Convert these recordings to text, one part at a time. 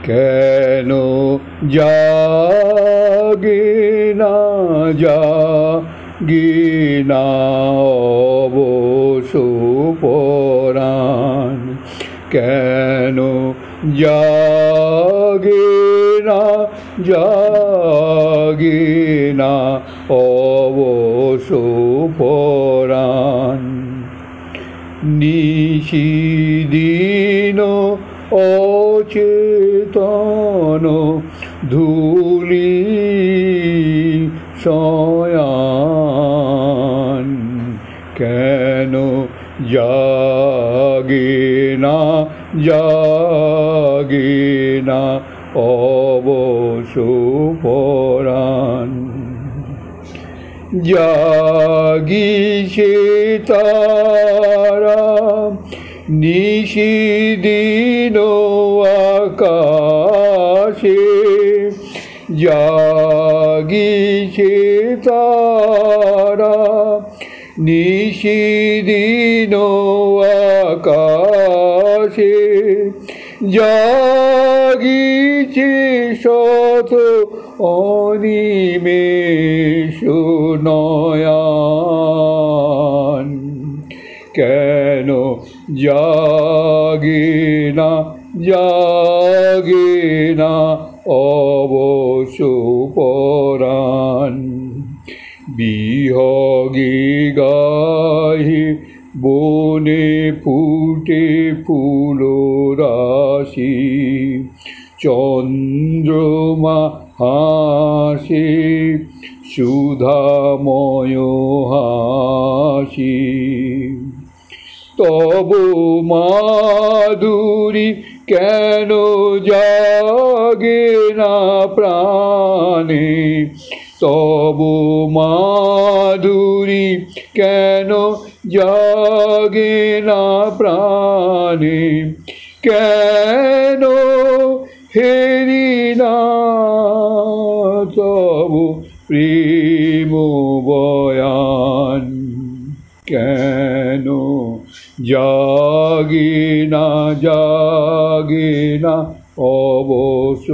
কেন জাগে না জাগে না অবশ পরাণ, কেন জাগে না জাগে না অবশ পরাণ। নিশিদিন অচেতন ধূলি শয়ান, কেন জাগে না জাগে না অবশ পরাণ। জাগিছে তারা নিশিদিন আকাশে, জাগিছে তারা নিশিদিন আকাশে, জাগিছে শত অনিমেষ নয়ন, কেন জাগে না জাগে না অবশ পরাণ। বিহগে গায়ে বনে ফুটে ফুল রাশি, চন্দ্রমা হাসে সুধাময় হাসি। তব মাধুরী কেন জাগে না প্রাণে, তব মাধুরী কেন জাগে না প্রাণে, কেন হেরি না তব প্রেম বয়ান, কেন জাগে না জাগে না অবশ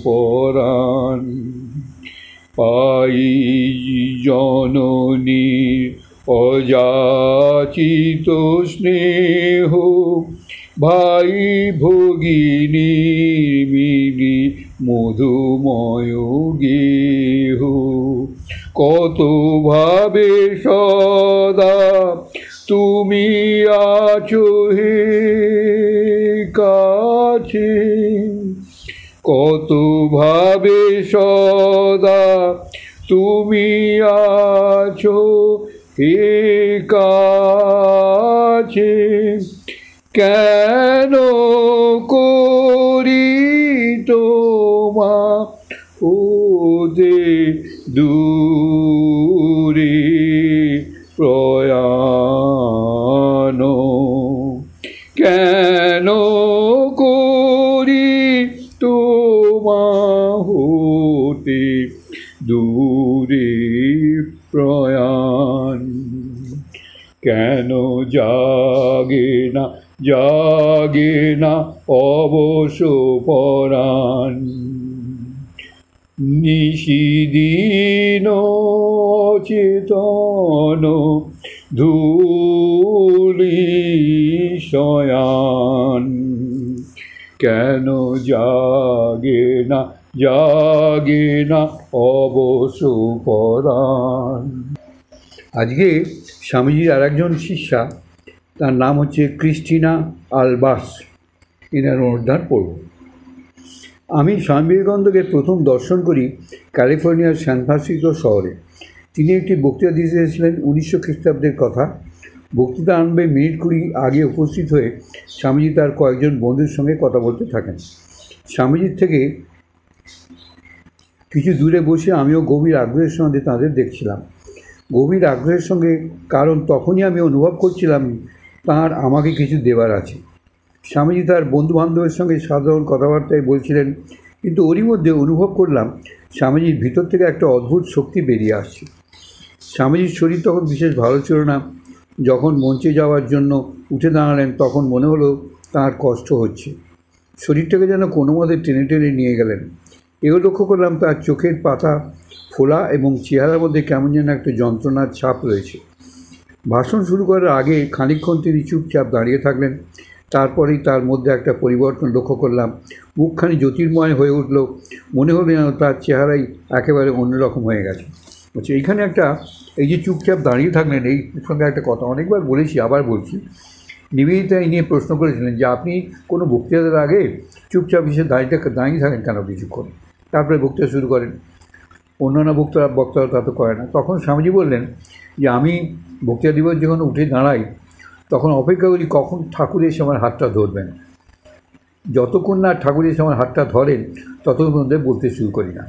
পরাণ। পাই জননীর অযাচিত স্নেহ, ভাই ভগিনীর মিলি মধুময় গেহ, কত ভাবে সদা তুমি আছো হে কাছে, কত ভাবে সদা তুমি আছো হে কাছে, কেন করি তোমা ওদে দূরে প্রয়াণ, কেন করি তোমা হতে দূরে প্রয়াণ, কেন জাগে না জাগে না অবশ পরাণ। নিশিদিন চেতন ধূলি শয়ান, কেন জাগে না জাগে না অবশ পরাণ। আজকে স্বামীজির আর একজন শিষ্যা, তার নাম হচ্ছে ক্রিস্টিনা আলবাস, এনার অনুদ্ধার পড়ব। আমি স্বামী বিবেকানন্দকে প্রথম দর্শন করি ক্যালিফোর্নিয়ার স্যান ফ্রান্সিসকো শহরে। তিনি একটি বক্তৃতা দিতে এসেছিলেন 1900 খ্রিস্টাব্দের কথা। বক্তৃতা আরম্ভে মিনিট 20 আগে উপস্থিত হয়ে স্বামীজি তার কয়েকজন বন্ধুর সঙ্গে কথা বলতে থাকেন। স্বামীজির থেকে কিছু দূরে বসে আমিও গভীর আগ্রহের সঙ্গে তাদের দেখছিলাম। গভীর আগ্রহের সঙ্গে, কারণ তখনই আমি অনুভব করছিলাম তাঁর আমাকে কিছু দেবার আছে। স্বামীজি তার বন্ধুবান্ধবের সঙ্গে সাধারণ কথাবার্তায় বলছিলেন, কিন্তু ওরই মধ্যে অনুভব করলাম স্বামীজির ভিতর থেকে একটা অদ্ভুত শক্তি বেরিয়ে আসছে। স্বামীজির শরীর তখন বিশেষ ভালো ছিল না। যখন মঞ্চে যাওয়ার জন্য উঠে দাঁড়ালেন তখন মনে হলো তাঁর কষ্ট হচ্ছে। শরীরটাকে যেন কোনো মতে টেনে টেনে নিয়ে গেলেন। এও লক্ষ্য করলাম তার চোখের পাতা ফোলা এবং চেহারার মধ্যে কেমন যেন একটা যন্ত্রণার ছাপ রয়েছে। ভাষণ শুরু করার আগে খানিকক্ষণ তিনি চুপচাপ দাঁড়িয়ে থাকলেন। তারপরেই তার মধ্যে একটা পরিবর্তন লক্ষ্য করলাম। মুখখানি জ্যোতির্ময় হয়ে উঠল, মনে হলো যেন তার চেহারাই একেবারে অন্যরকম হয়ে গেছে। বলছে এইখানে একটা, এই যে চুপচাপ দাঁড়িয়ে থাকলেন, এই সঙ্গে একটা কথা অনেকবার বলেছি, আবার বলছি। নিবেদিতা এই নিয়ে প্রশ্ন করেছিলেন যে আপনি কোনো বক্তৃতার আগে চুপচাপ এসে দাঁড়িয়ে থাকেন কেন কিছুক্ষণ, তারপরে বক্তৃতা শুরু করেন? অন্যান্য বক্তারা তা তো করে না। তখন স্বামীজি বললেন যে আমি বক্তৃতা দিবস যখন উঠে দাঁড়াই তখন অপেক্ষা করি কখন ঠাকুর এসে আমার হাতটা ধরবেন। যতক্ষণ না ঠাকুর এসে আমার হাতটা ধরেন ততক্ষণ পর্যন্ত বলতে শুরু করি না।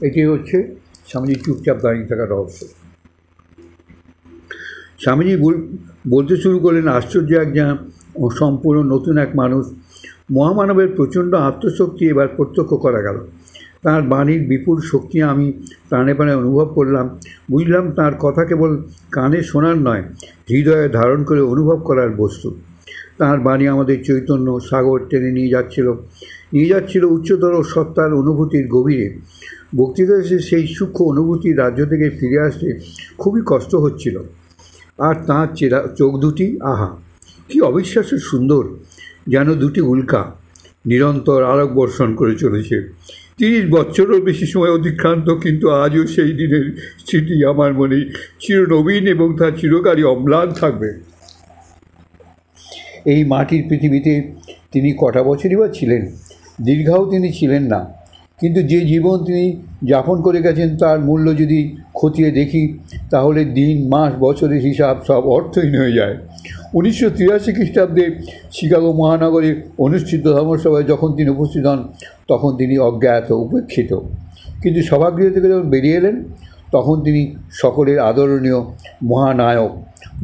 এটি হচ্ছে স্বামীজি চুপচাপ দাঁড়িয়ে থাকার রহস্য। স্বামীজি বলতে শুরু করলেন, আশ্চর্য এক সম্পূর্ণ নতুন এক মানুষ। মহামানবের প্রচণ্ড আত্মশক্তি এবার প্রত্যক্ষ করা গেল। তাঁর বাণীর বিপুল শক্তি আমি প্রাণে প্রাণে অনুভব করলাম। বুঝলাম তাঁর কথা কেবল কানে শোনার নয়, হৃদয়ে ধারণ করে অনুভব করার বস্তু। তাঁর বাণী আমাদের চৈতন্য সাগর টেনে নিয়ে যাচ্ছিল উচ্চতর সত্তার অনুভূতির গভীরে। বক্তৃতা শেষে সেই সূক্ষ্ম অনুভূতির রাজ্য থেকে ফিরে আসতে খুবই কষ্ট হচ্ছিল। আর তাঁর চোখ দুটি, আহা কি অবিশ্বাস্য সুন্দর, যেন দুটি উল্কা নিরন্তর আলোক বর্ষণ করে চলেছে। 30 বছরেরও বেশি সময় অতিক্রান্ত, কিন্তু আজও সেই দিনের স্মৃতি আমার মনে চিরনবীন এবং তা চিরকালই অম্লান থাকবে। এই মাটির পৃথিবীতে তিনি কটা বছরই বা ছিলেন? দীর্ঘাও তিনি ছিলেন না, কিন্তু যে জীবন তিনি যাপন করে গেছেন তার মূল্য যদি খতিয়ে দেখি তাহলে দিন মাস বছরের হিসাব সব অর্থহীন হয়ে যায়। 1983 খ্রিস্টাব্দে শিকাগো মহানগরে অনুষ্ঠিত ধর্মসভায় যখন তিনি উপস্থিত হন তখন তিনি অজ্ঞাত, উপেক্ষিত, কিন্তু সভাগৃহ থেকে যখন বেরিয়ে এলেন তখন তিনি সকলের আদরণীয় মহানায়ক।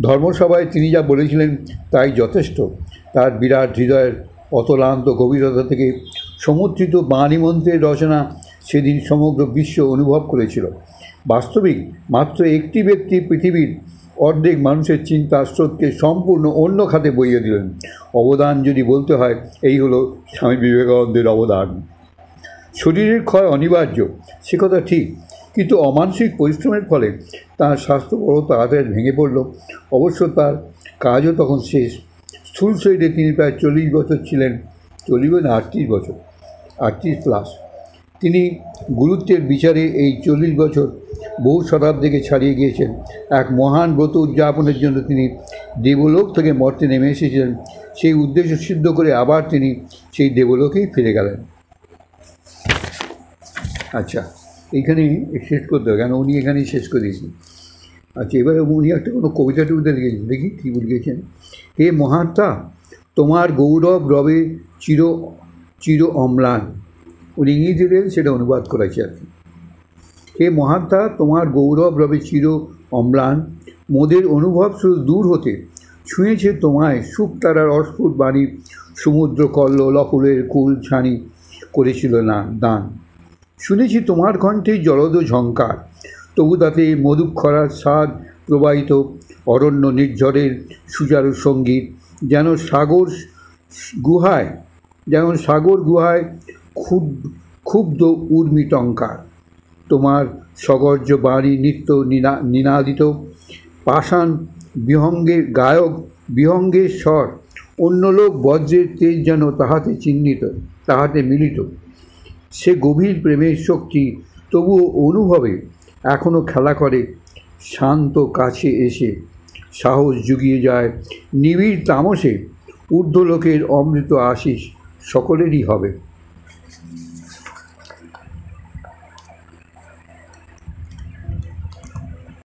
ধর্মসভায় তিনি যা বলেছিলেন তাই যথেষ্ট। তার বিরাট হৃদয়ের অতলান্ত গভীরতা থেকে সমুদ্রিত বাণীমন্ত্রের রচনা সেদিন সমগ্র বিশ্ব অনুভব করেছিল। বাস্তবিক মাত্র একটি ব্যক্তি পৃথিবীর অর্ধেক মানুষের চিন্তার স্রোতকে সম্পূর্ণ অন্য খাতে বইয়ে দিলেন। অবদান যদি বলতে হয়, এই হলো স্বামী বিবেকানন্দের অবদান। শরীরের ক্ষয় অনিবার্য, সে কথা ঠিক, কিন্তু অমানসিক পরিশ্রমের ফলে তাঁর স্বাস্থ্য বড় তাড়াতাড়ি ভেঙে পড়ল। অবশ্য তার কাজও তখন শেষ। স্থূল শরীরে তিনি প্রায় 40 বছর ছিলেন, 38 বছর, 38+। তিনি গুরুত্বের বিচারে এই 40 বছর বহু শতাব্দীকে ছাড়িয়ে গিয়েছেন। এক মহান ব্রত উদযাপনের জন্য তিনি দেবলোক থেকে মর্তে নেমে এসেছিলেন। সেই উদ্দেশ্য সিদ্ধ করে আবার তিনি সেই দেবলোকেই ফিরে গেলেন। আচ্ছা, এইখানেই শেষ করতে হবে, কেন উনি এখানেই শেষ করে দিয়েছেন। আচ্ছা, এবারে উনি একটা কোনো কবিতা টবিতা লিখেছেন, দেখি কী লিখেছেন। হে মহাত্মা, তোমার গৌরব রবে চির অম্লান। উনি ইংরেজি দিলেন, সেটা অনুবাদ করেছে আর কি। হে মহাত্মা, তোমার গৌরব রবে চির অম্লান। মোদের অনুভব শুধু দূর হতে ছুঁয়েছে তোমায় সুখ তারার অস্ফুট বাণী। সমুদ্র কল্লোল অকুলের কুল ছানি করেছিল না দান। শুনেছি তোমার কণ্ঠে জলদ ঝঙ্কার, তবু তাতে মধুক্ষরার স্বাদ প্রবাহিত। অরণ্য নির্ঝরের সুচারু সঙ্গীত, যেন সাগর গুহায় ক্ষুব্ধ উর্মিটঙ্কার। তোমার সগর্জ বাণী নিত্য নিনাদিত। পাষাণ বিহঙ্গের গায়ক বিহঙ্গের স্বর, অন্যলোক বজ্রের তেজ যেন তাহাতে চিহ্নিত, তাহাতে মিলিত। সে গভীর প্রেমের শক্তি তবুও অনুভবে এখনও খেলা করে। শান্ত কাছে এসে সাহস জুগিয়ে যায় নিবিড় তামসে। ঊর্ধ্বলোকের অমৃত আশিস সকলেরই হবে।